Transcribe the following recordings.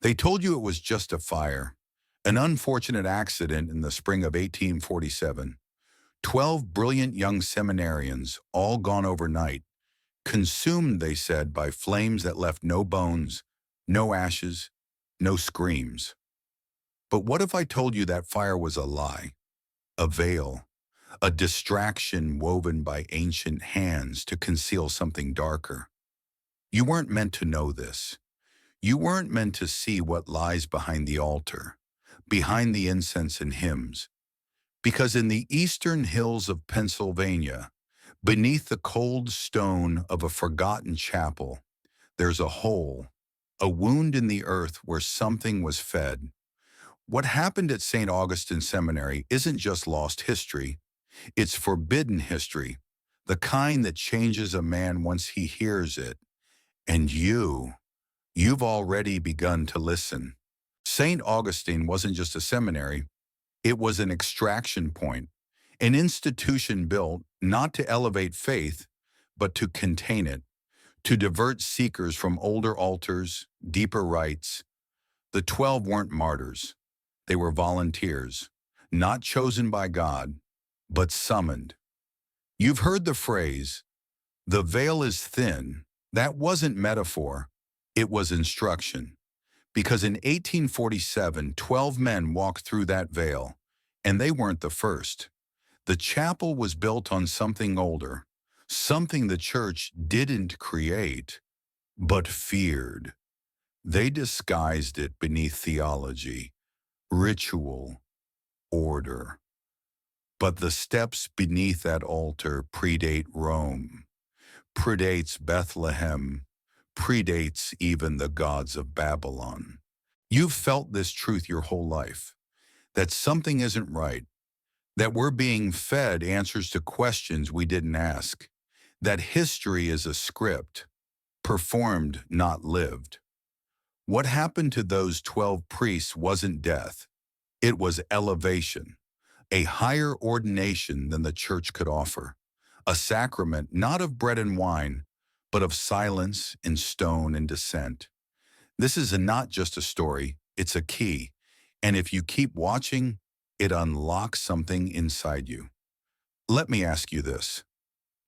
They told you it was just a fire, an unfortunate accident in the spring of 1847. 12 brilliant young seminarians, all gone overnight, consumed, they said, by flames that left no bones, no ashes, no screams. But what if I told you that fire was a lie, a veil, a distraction woven by ancient hands to conceal something darker? You weren't meant to know this. You weren't meant to see what lies behind the altar, behind the incense and hymns. Because in the eastern hills of Pennsylvania, beneath the cold stone of a forgotten chapel, there's a hole, a wound in the earth where something was fed. What happened at Saint Augustine Seminary isn't just lost history, it's forbidden history, the kind that changes a man once he hears it. And you've already begun to listen. St. Augustine wasn't just a seminary, it was an extraction point, an institution built not to elevate faith, but to contain it, to divert seekers from older altars, deeper rites. The 12 weren't martyrs. They were volunteers, not chosen by God, but summoned. You've heard the phrase, the veil is thin. That wasn't metaphor, it was instruction. Because in 1847, 12 men walked through that veil, and they weren't the first. The chapel was built on something older, something the church didn't create, but feared. They disguised it beneath theology, ritual, order. But the steps beneath that altar predate Rome, predates Bethlehem, predates even the gods of Babylon. You've felt this truth your whole life, that something isn't right, that we're being fed answers to questions we didn't ask, that history is a script, performed, not lived. What happened to those 12 priests wasn't death, it was elevation, a higher ordination than the church could offer, a sacrament not of bread and wine, but of silence and stone and dissent. This is not just a story, it's a key. And if you keep watching, it unlocks something inside you. Let me ask you this.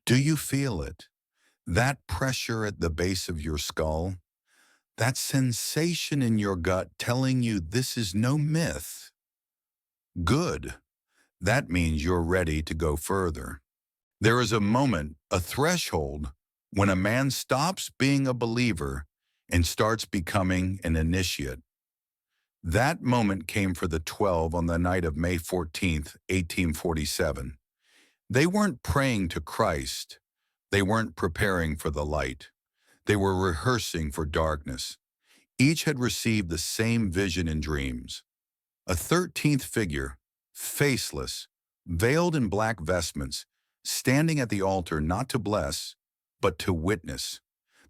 Do you feel it? That pressure at the base of your skull? That sensation in your gut telling you this is no myth? Good. That means you're ready to go further. There is a moment, a threshold, when a man stops being a believer and starts becoming an initiate. That moment came for the 12 on the night of May 14th, 1847. They weren't praying to Christ. They weren't preparing for the light. They were rehearsing for darkness. Each had received the same vision and dreams. A 13th figure, faceless, veiled in black vestments, standing at the altar not to bless, but to witness.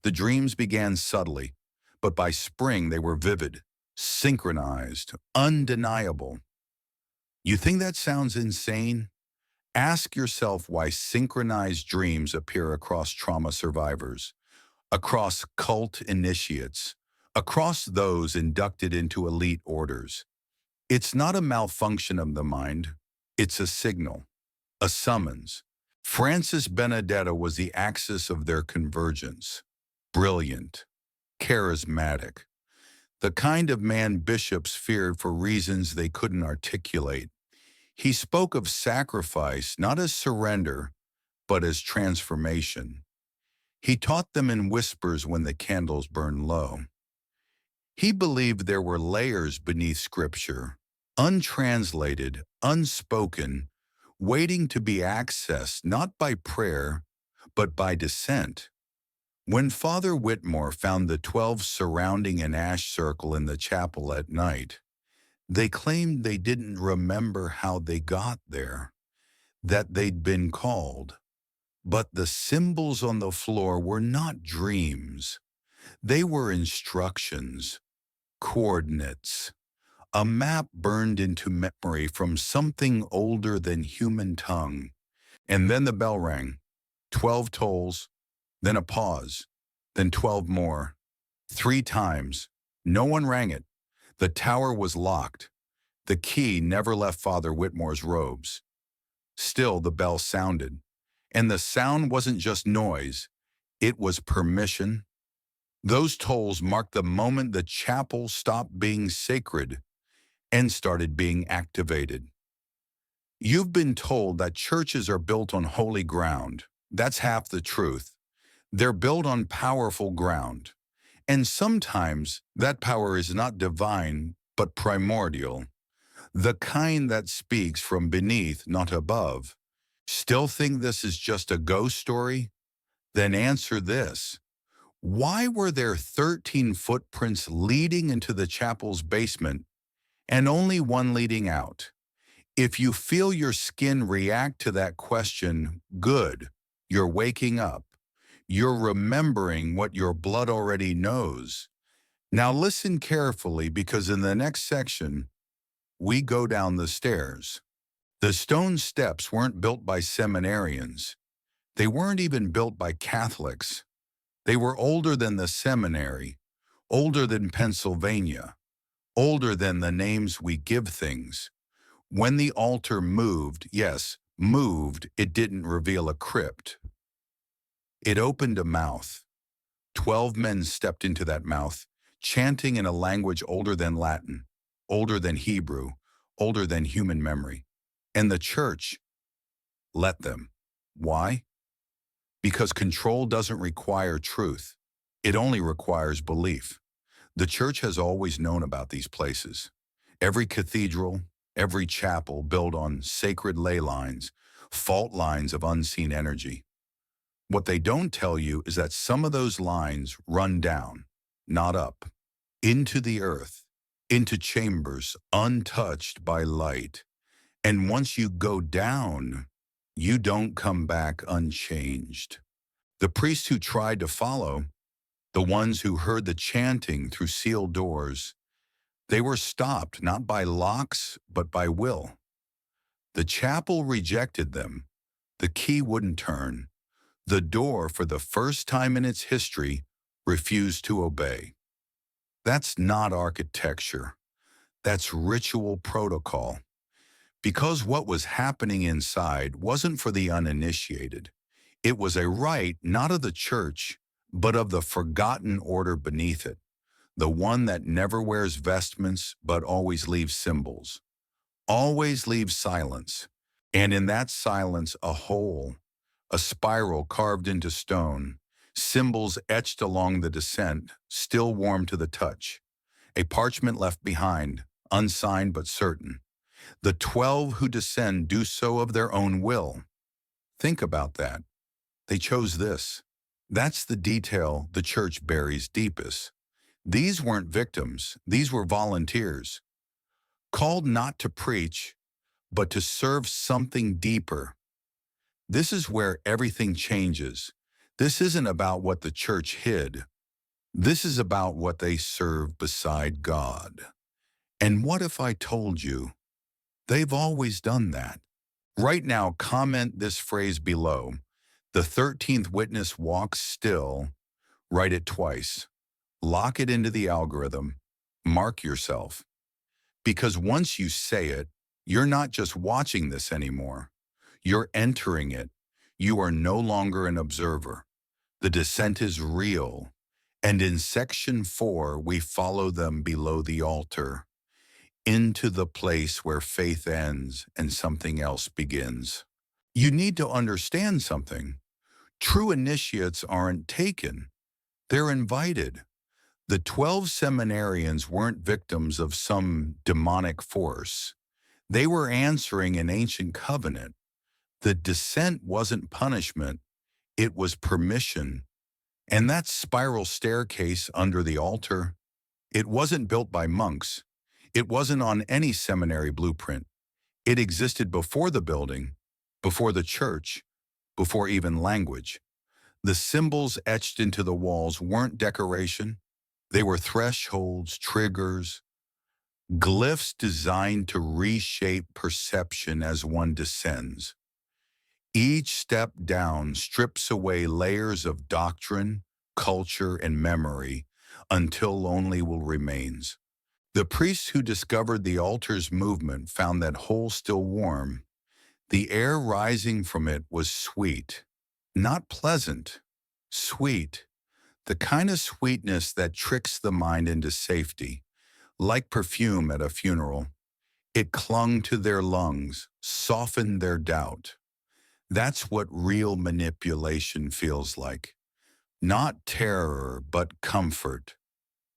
The dreams began subtly, but by spring they were vivid, synchronized, undeniable. You think that sounds insane? Ask yourself why synchronized dreams appear across trauma survivors, across cult initiates, across those inducted into elite orders. It's not a malfunction of the mind, it's a signal, a summons. Francis Benedetto was the axis of their convergence. Brilliant, charismatic, the kind of man bishops feared for reasons they couldn't articulate. He spoke of sacrifice not as surrender, but as transformation. He taught them in whispers when the candles burned low. He believed there were layers beneath Scripture, untranslated, unspoken, waiting to be accessed not by prayer, but by dissent. When Father Whitmore found the 12 surrounding an ash circle in the chapel at night, they claimed they didn't remember how they got there, that they'd been called. But the symbols on the floor were not dreams. They were instructions, coordinates, a map burned into memory from something older than human tongue. And then the bell rang. 12 tolls, then a pause, then 12 more. 3 times. No one rang it. The tower was locked. The key never left Father Whitmore's robes. Still, the bell sounded. And the sound wasn't just noise, it was permission. Those tolls marked the moment the chapel stopped being sacred and started being activated. You've been told that churches are built on holy ground. That's half the truth. They're built on powerful ground. And sometimes that power is not divine, but primordial. The kind that speaks from beneath, not above. Still think this is just a ghost story? Then answer this. Why were there 13 footprints leading into the chapel's basement and only one leading out? If you feel your skin react to that question, good, you're waking up. You're remembering what your blood already knows. Now listen carefully, because in the next section, we go down the stairs. The stone steps weren't built by seminarians. They weren't even built by Catholics. They were older than the seminary, older than Pennsylvania, older than the names we give things. When the altar moved, yes, moved, it didn't reveal a crypt. It opened a mouth. 12 men stepped into that mouth, chanting in a language older than Latin, older than Hebrew, older than human memory. And the church let them. Why? Because control doesn't require truth. It only requires belief. The church has always known about these places. Every cathedral, every chapel built on sacred ley lines, fault lines of unseen energy. What they don't tell you is that some of those lines run down, not up, into the earth, into chambers untouched by light. And once you go down, you don't come back unchanged. The priests who tried to follow, the ones who heard the chanting through sealed doors, they were stopped not by locks, but by will. The chapel rejected them. The key wouldn't turn. The door, for the first time in its history, refused to obey. That's not architecture. That's ritual protocol. Because what was happening inside wasn't for the uninitiated. It was a rite not of the church, but of the forgotten order beneath it, the one that never wears vestments but always leaves symbols, always leaves silence, and in that silence a hole, a spiral carved into stone, symbols etched along the descent, still warm to the touch, a parchment left behind, unsigned but certain. The 12 who descend do so of their own will. Think about that. They chose this. That's the detail the church buries deepest. These weren't victims. These were volunteers, called not to preach, but to serve something deeper. This is where everything changes. This isn't about what the church hid. This is about what they serve beside God. And what if I told you they've always done that? Right now, comment this phrase below. The 13th witness walks still. Write it twice. Lock it into the algorithm. Mark yourself. Because once you say it, you're not just watching this anymore. You're entering it. You are no longer an observer. The descent is real. And in section 4, we follow them below the altar, into the place where faith ends and something else begins. You need to understand something. True initiates aren't taken. They're invited. The 12 seminarians weren't victims of some demonic force. They were answering an ancient covenant. The descent wasn't punishment. It was permission. And that spiral staircase under the altar, it wasn't built by monks. It wasn't on any seminary blueprint. It existed before the building, before the church, before even language. The symbols etched into the walls weren't decoration. They were thresholds, triggers, glyphs designed to reshape perception as one descends. Each step down strips away layers of doctrine, culture, and memory until only will remains. The priest who discovered the altar's movement found that hole still warm. The air rising from it was sweet, not pleasant, sweet, the kind of sweetness that tricks the mind into safety, like perfume at a funeral. It clung to their lungs, softened their doubt. That's what real manipulation feels like. Not terror, but comfort,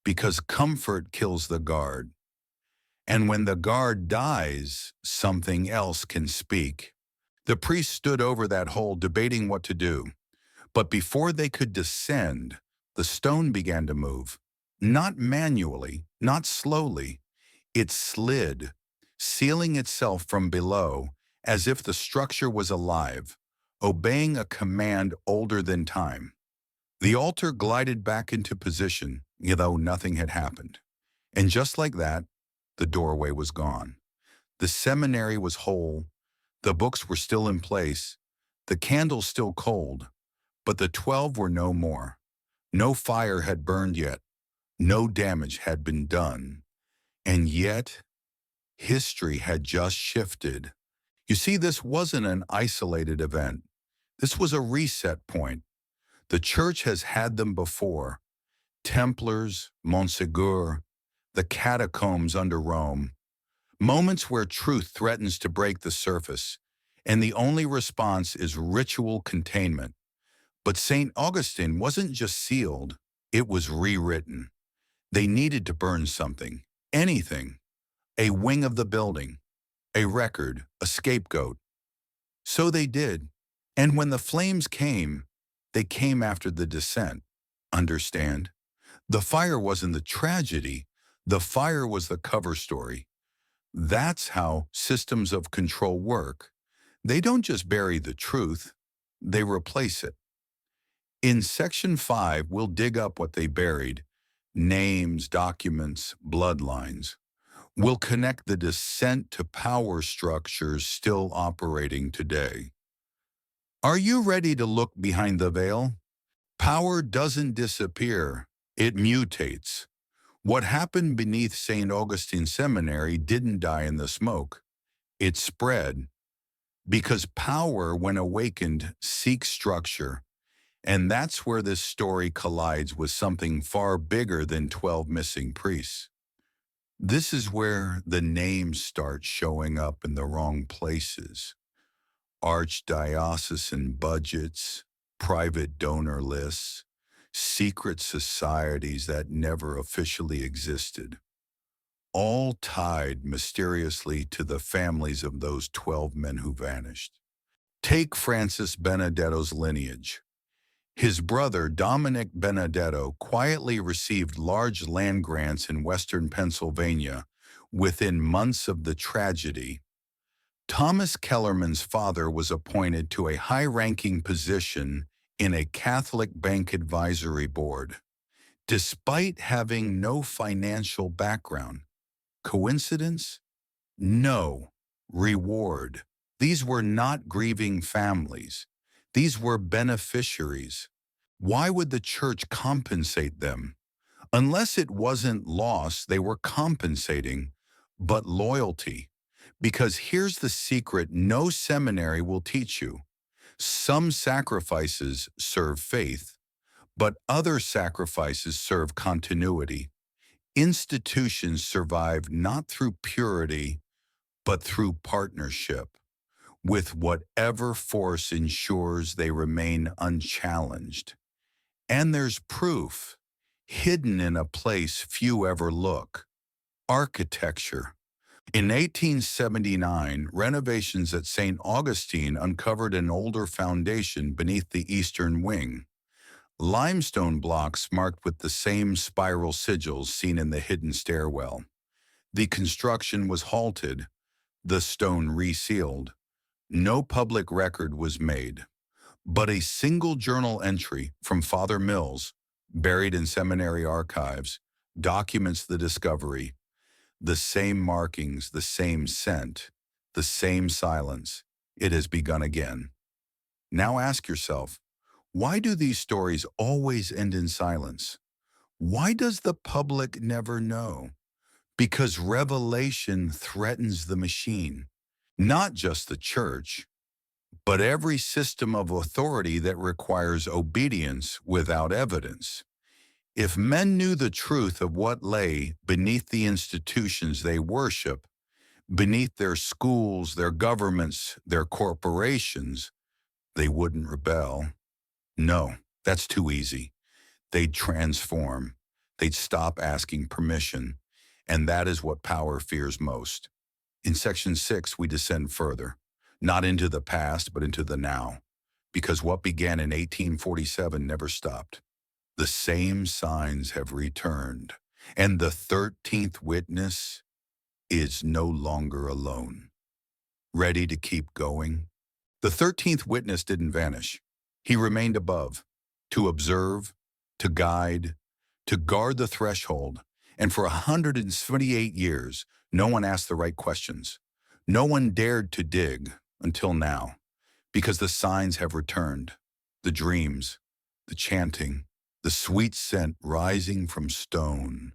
because comfort kills the guard. And when the guard dies, something else can speak. The priest stood over that hole debating what to do. But before they could descend, the stone began to move. Not manually, not slowly. It slid, sealing itself from below as if the structure was alive, obeying a command older than time. The altar glided back into position, though nothing had happened. And just like that, the doorway was gone. The seminary was whole. The books were still in place. The candles still cold. But the 12 were no more. No fire had burned yet. No damage had been done. And yet, history had just shifted. You see, this wasn't an isolated event. This was a reset point. The church has had them before. Templars, Montségur, the catacombs under Rome. Moments where truth threatens to break the surface, and the only response is ritual containment. But Saint Augustine wasn't just sealed, it was rewritten. They needed to burn something, anything, a wing of the building, a record, a scapegoat. So they did, and when the flames came, they came after the descent. Understand? The fire wasn't the tragedy, the fire was the cover story. That's how systems of control work. They don't just bury the truth, they replace it. In Section 5, we'll dig up what they buried: names, documents, bloodlines. We'll connect the descent to power structures still operating today. Are you ready to look behind the veil? Power doesn't disappear, it mutates. What happened beneath Saint Augustine Seminary didn't die in the smoke. It spread. Because power, when awakened, seeks structure. And that's where this story collides with something far bigger than 12 missing priests. This is where the names start showing up in the wrong places. Archdiocesan budgets, private donor lists, secret societies that never officially existed, all tied mysteriously to the families of those 12 men who vanished. Take Francis Benedetto's lineage. His brother, Dominic Benedetto, quietly received large land grants in western Pennsylvania within months of the tragedy. Thomas Kellerman's father was appointed to a high-ranking position in a Catholic bank advisory board, despite having no financial background. Coincidence? No. Reward. These were not grieving families. These were beneficiaries. Why would the church compensate them? Unless it wasn't loss, they were compensating, but loyalty. Because here's the secret no seminary will teach you. Some sacrifices serve faith, but other sacrifices serve continuity. Institutions survive not through purity, but through partnership with whatever force ensures they remain unchallenged. And there's proof, hidden in a place few ever look: architecture. In 1879, renovations at St. Augustine uncovered an older foundation beneath the eastern wing. Limestone blocks marked with the same spiral sigils seen in the hidden stairwell. The construction was halted, the stone resealed. No public record was made, but a single journal entry from Father Mills, buried in seminary archives, documents the discovery. The same markings, the same scent, the same silence. It has begun again. Now ask yourself, why do these stories always end in silence? Why does the public never know? Because revelation threatens the machine, not just the church, but every system of authority that requires obedience without evidence. If men knew the truth of what lay beneath the institutions they worship, beneath their schools, their governments, their corporations, they wouldn't rebel. No, that's too easy. They'd transform. They'd stop asking permission. And that is what power fears most. In section 6, we descend further, not into the past, but into the now, because what began in 1847 never stopped. The same signs have returned, and the 13th witness is no longer alone. Ready to keep going? The 13th witness didn't vanish. He remained above, to observe, to guide, to guard the threshold, and for 178 years, no one asked the right questions. No one dared to dig until now, because the signs have returned, the dreams, the chanting, the sweet scent rising from stone.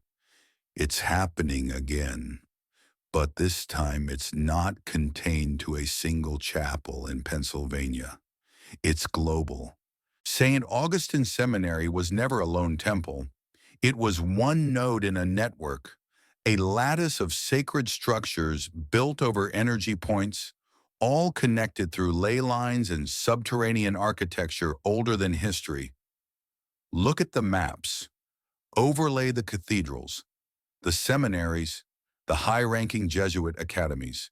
It's happening again, but this time it's not contained to a single chapel in Pennsylvania. It's global. Saint Augustine Seminary was never a lone temple. It was one node in a network, a lattice of sacred structures built over energy points, all connected through ley lines and subterranean architecture older than history. Look at the maps. Overlay the cathedrals, the seminaries, the high-ranking Jesuit academies.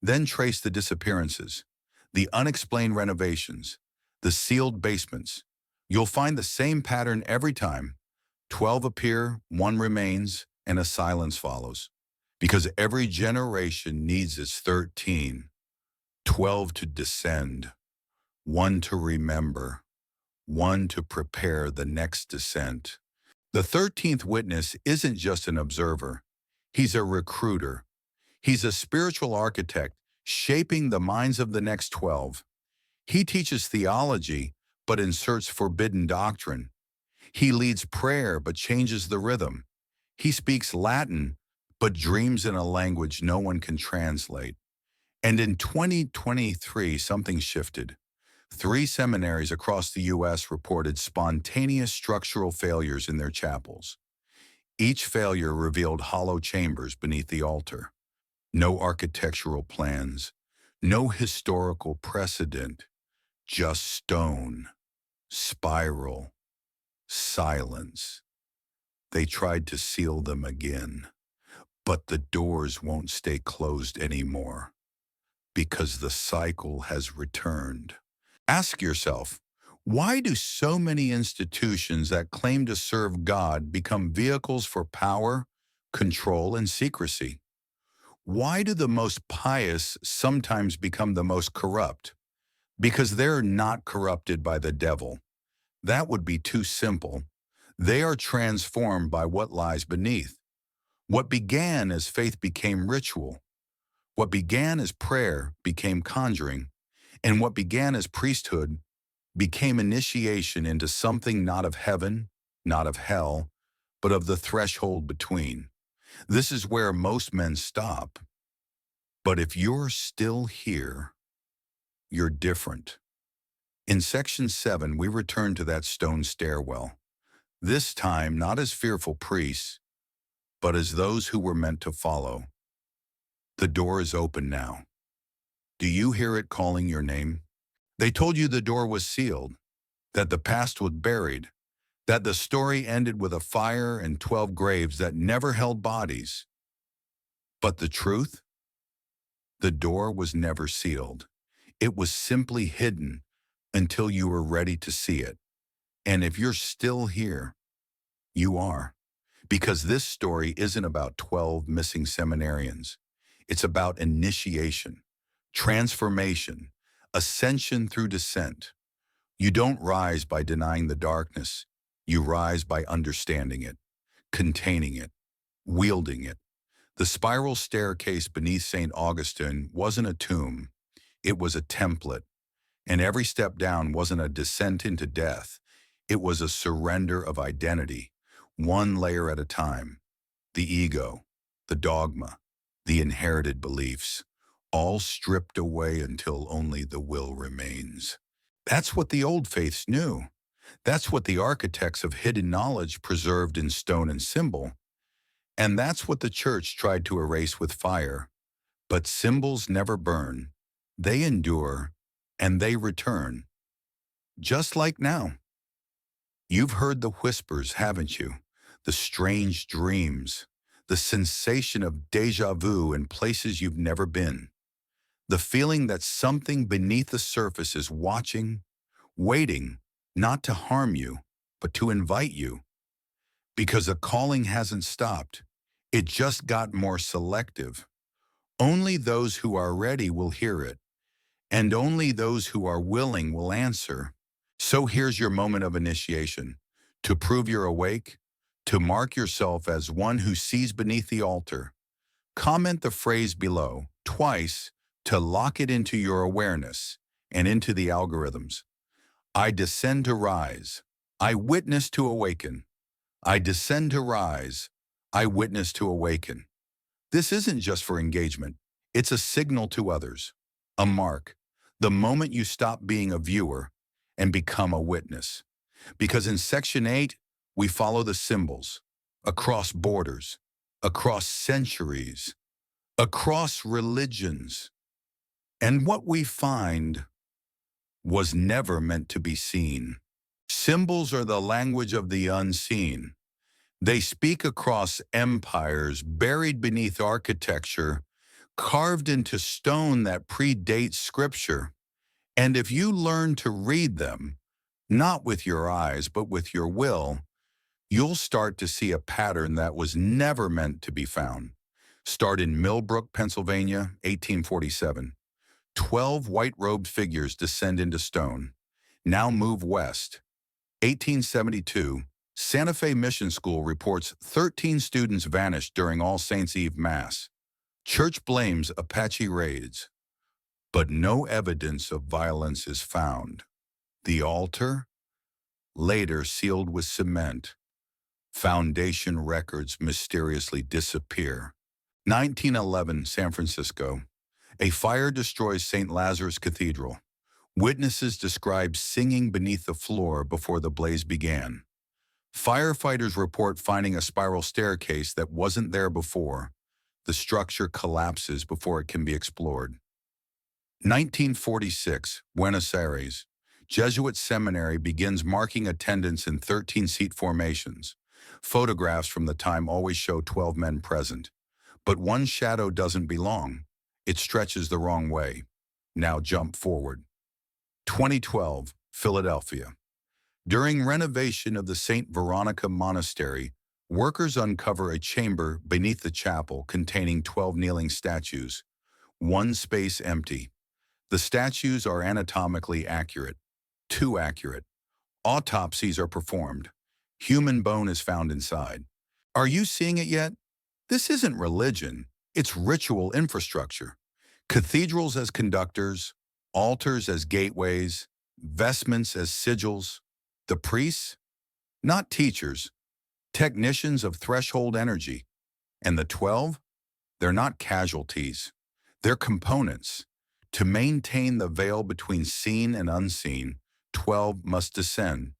Then trace the disappearances, the unexplained renovations, the sealed basements. You'll find the same pattern every time. 12 appear, 1 remains, and a silence follows. Because every generation needs its 13, 12 to descend, 1 to remember, 1 to prepare the next descent. The 13th witness isn't just an observer. He's a recruiter. He's a spiritual architect shaping the minds of the next 12. He teaches theology, but inserts forbidden doctrine. He leads prayer, but changes the rhythm. He speaks Latin, but dreams in a language no one can translate. And in 2023, something shifted. 3 seminaries across the U.S. reported spontaneous structural failures in their chapels. Each failure revealed hollow chambers beneath the altar. No architectural plans, no historical precedent, just stone, spiral, silence. They tried to seal them again, but the doors won't stay closed anymore because the cycle has returned. Ask yourself, why do so many institutions that claim to serve God become vehicles for power, control, and secrecy? Why do the most pious sometimes become the most corrupt? Because they're not corrupted by the devil. That would be too simple. They are transformed by what lies beneath. What began as faith became ritual. What began as prayer became conjuring. And what began as priesthood became initiation into something not of heaven, not of hell, but of the threshold between. This is where most men stop. But if you're still here, you're different. In section 7, we return to that stone stairwell. This time, not as fearful priests, but as those who were meant to follow. The door is open now. Do you hear it calling your name? They told you the door was sealed, that the past was buried, that the story ended with a fire and 12 graves that never held bodies. But the truth? The door was never sealed. It was simply hidden until you were ready to see it. And if you're still here, you are. Because this story isn't about 12 missing seminarians. It's about initiation, transformation, ascension through descent. You don't rise by denying the darkness. You rise by understanding it, containing it, wielding it. The spiral staircase beneath Saint Augustine wasn't a tomb. It was a template. And every step down wasn't a descent into death. It was a surrender of identity, one layer at a time. The ego, the dogma, the inherited beliefs, all stripped away until only the will remains. That's what the old faiths knew. That's what the architects of hidden knowledge preserved in stone and symbol. And that's what the church tried to erase with fire. But symbols never burn. They endure, and they return. Just like now. You've heard the whispers, haven't you? The strange dreams, the sensation of déjà vu in places you've never been. The feeling that something beneath the surface is watching, waiting, not to harm you, but to invite you. Because the calling hasn't stopped. It just got more selective. Only those who are ready will hear it, and only those who are willing will answer. So here's your moment of initiation. To prove you're awake, to mark yourself as one who sees beneath the altar. Comment the phrase below, twice, to lock it into your awareness and into the algorithms. I descend to rise. I witness to awaken. I descend to rise. I witness to awaken. This isn't just for engagement. It's a signal to others, a mark, the moment you stop being a viewer and become a witness. Because in Section 8, we follow the symbols, across borders, across centuries, across religions. And what we find was never meant to be seen. Symbols are the language of the unseen. They speak across empires, buried beneath architecture, carved into stone that predates scripture. And if you learn to read them, not with your eyes, but with your will, you'll start to see a pattern that was never meant to be found. Start in Millbrook, Pennsylvania, 1847. 12 white-robed figures descend into stone. Now move west. 1872, Santa Fe Mission School reports 13 students vanished during All Saints' Eve Mass. Church blames Apache raids, but no evidence of violence is found. The altar, later sealed with cement. Foundation records mysteriously disappear. 1911, San Francisco. A fire destroys St. Lazarus Cathedral. Witnesses describe singing beneath the floor before the blaze began. Firefighters report finding a spiral staircase that wasn't there before. The structure collapses before it can be explored. 1946, Buenos Aires. Jesuit Seminary begins marking attendance in 13-seat formations. Photographs from the time always show 12 men present. But one shadow doesn't belong. It stretches the wrong way. Now jump forward. 2012, Philadelphia. During renovation of the St. Veronica Monastery, workers uncover a chamber beneath the chapel containing 12 kneeling statues. One space empty. The statues are anatomically accurate. Too accurate. Autopsies are performed. Human bone is found inside. Are you seeing it yet? This isn't religion. It's ritual infrastructure. Cathedrals as conductors, altars as gateways, vestments as sigils. The priests? Not teachers. Technicians of threshold energy. And the 12? They're not casualties. They're components. To maintain the veil between seen and unseen, 12 must descend.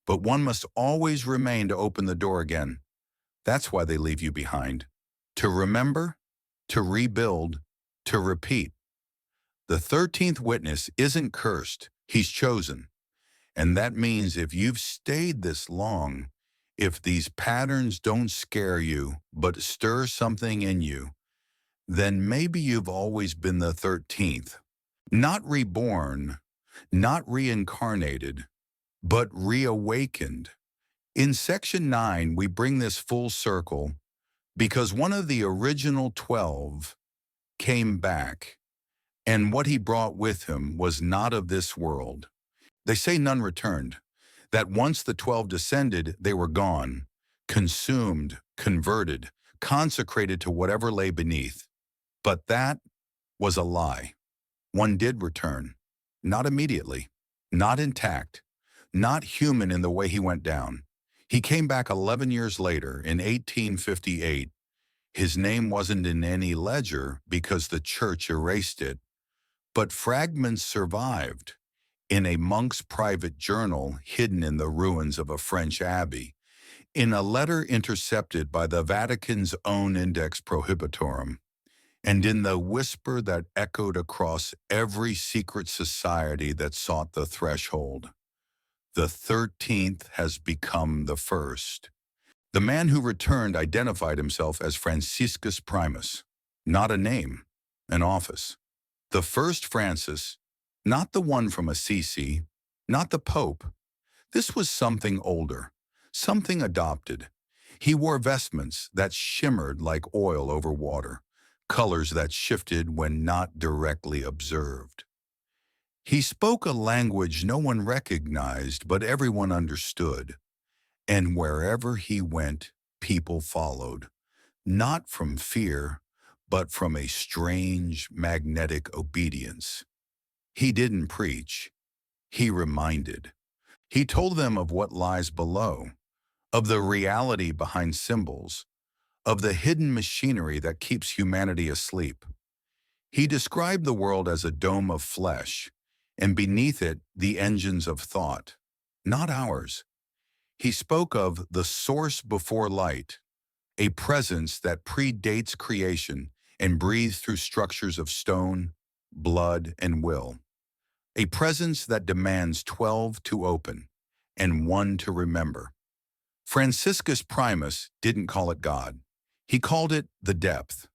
But one must always remain to open the door again. That's why they leave you behind. To remember, to rebuild, to repeat. The 13th witness isn't cursed, he's chosen. And that means if you've stayed this long, if these patterns don't scare you, but stir something in you, then maybe you've always been the 13th. Not reborn, not reincarnated, but reawakened. In Section 9, we bring this full circle because one of the original 12 came back, and what he brought with him was not of this world. They say none returned, that once the 12 descended, they were gone, consumed, converted, consecrated to whatever lay beneath. But that was a lie. One did return, not immediately, not intact, not human in the way he went down. He came back 11 years later, in 1858. His name wasn't in any ledger because the church erased it, but fragments survived in a monk's private journal hidden in the ruins of a French abbey, in a letter intercepted by the Vatican's own Index Prohibitorum, and in the whisper that echoed across every secret society that sought the threshold. The 13th has become the first. The man who returned identified himself as Franciscus Primus, not a name, an office. The first Francis, not the one from Assisi, not the Pope. This was something older, something adopted. He wore vestments that shimmered like oil over water, colors that shifted when not directly observed. He spoke a language no one recognized, but everyone understood. And wherever he went, people followed, not from fear, but from a strange, magnetic obedience. He didn't preach. He reminded. He told them of what lies below, of the reality behind symbols, of the hidden machinery that keeps humanity asleep. He described the world as a dome of flesh, and beneath it, the engines of thought, not ours. He spoke of the source before light, a presence that predates creation and breathes through structures of stone, blood, and will. A presence that demands 12 to open and 1 to remember. Franciscus Primus didn't call it God. He called it the depth.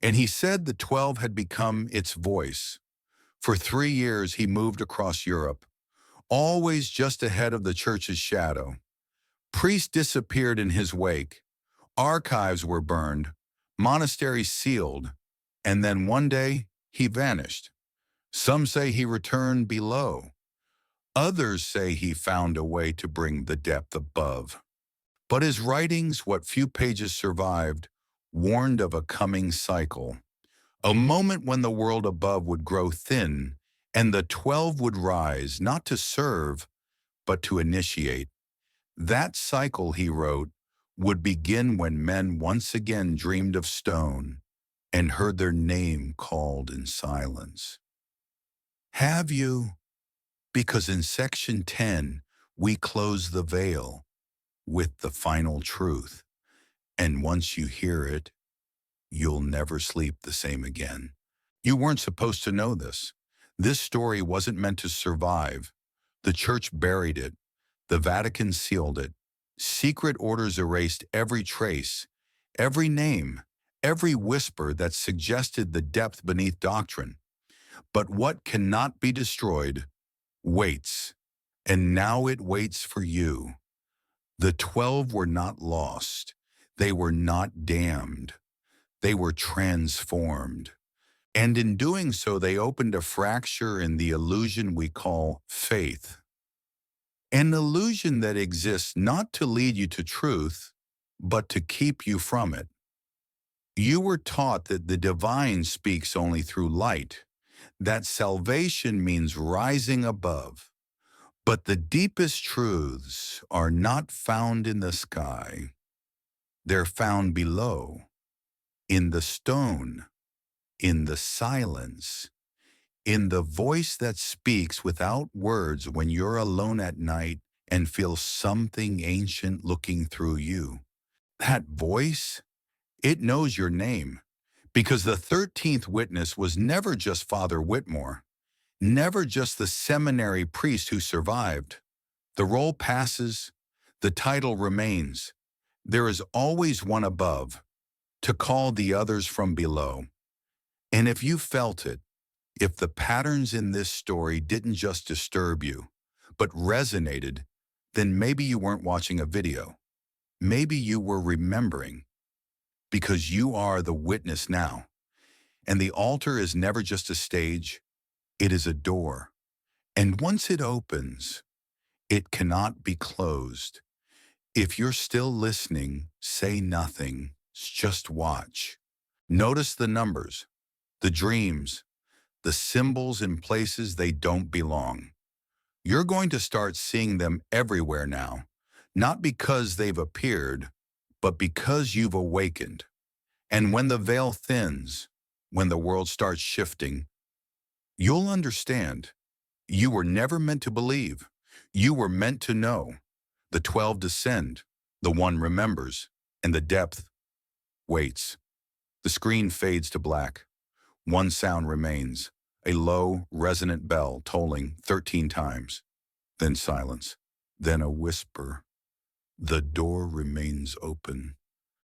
And he said the 12 had become its voice. For 3 years he moved across Europe, always just ahead of the church's shadow. Priests disappeared in his wake. Archives were burned, monasteries sealed, and then one day he vanished. Some say he returned below. Others say he found a way to bring the depth above. But his writings, what few pages survived, warned of a coming cycle, a moment when the world above would grow thin and the 12 would rise, not to serve, but to initiate. That cycle, he wrote, would begin when men once again dreamed of stone and heard their name called in silence. Have you? Because in section 10, we close the veil with the final truth. And once you hear it, you'll never sleep the same again. You weren't supposed to know this. This story wasn't meant to survive. The church buried it. The Vatican sealed it. Secret orders erased every trace, every name, every whisper that suggested the depth beneath doctrine. But what cannot be destroyed waits, and now it waits for you. The 12 were not lost. They were not damned. They were transformed. And in doing so, they opened a fracture in the illusion we call faith. An illusion that exists not to lead you to truth, but to keep you from it. You were taught that the divine speaks only through light, that salvation means rising above. But the deepest truths are not found in the sky. They're found below, in the stone, in the silence, in the voice that speaks without words when you're alone at night and feel something ancient looking through you. That voice, it knows your name, because the 13th witness was never just Father Whitmore, never just the seminary priest who survived. The role passes, the title remains. There is always one above, to call the others from below. And if you felt it, if the patterns in this story didn't just disturb you, but resonated, then maybe you weren't watching a video. Maybe you were remembering, because you are the witness now. And the altar is never just a stage, it is a door. And once it opens, it cannot be closed. If you're still listening, say nothing, just watch. Notice the numbers, the dreams, the symbols in places they don't belong. You're going to start seeing them everywhere now, not because they've appeared, but because you've awakened. And when the veil thins, when the world starts shifting, you'll understand. You were never meant to believe. You were meant to know. The 12 descend, the one remembers, and the depth waits. The screen fades to black. One sound remains, a low, resonant bell tolling 13 times. Then silence, then a whisper. The door remains open.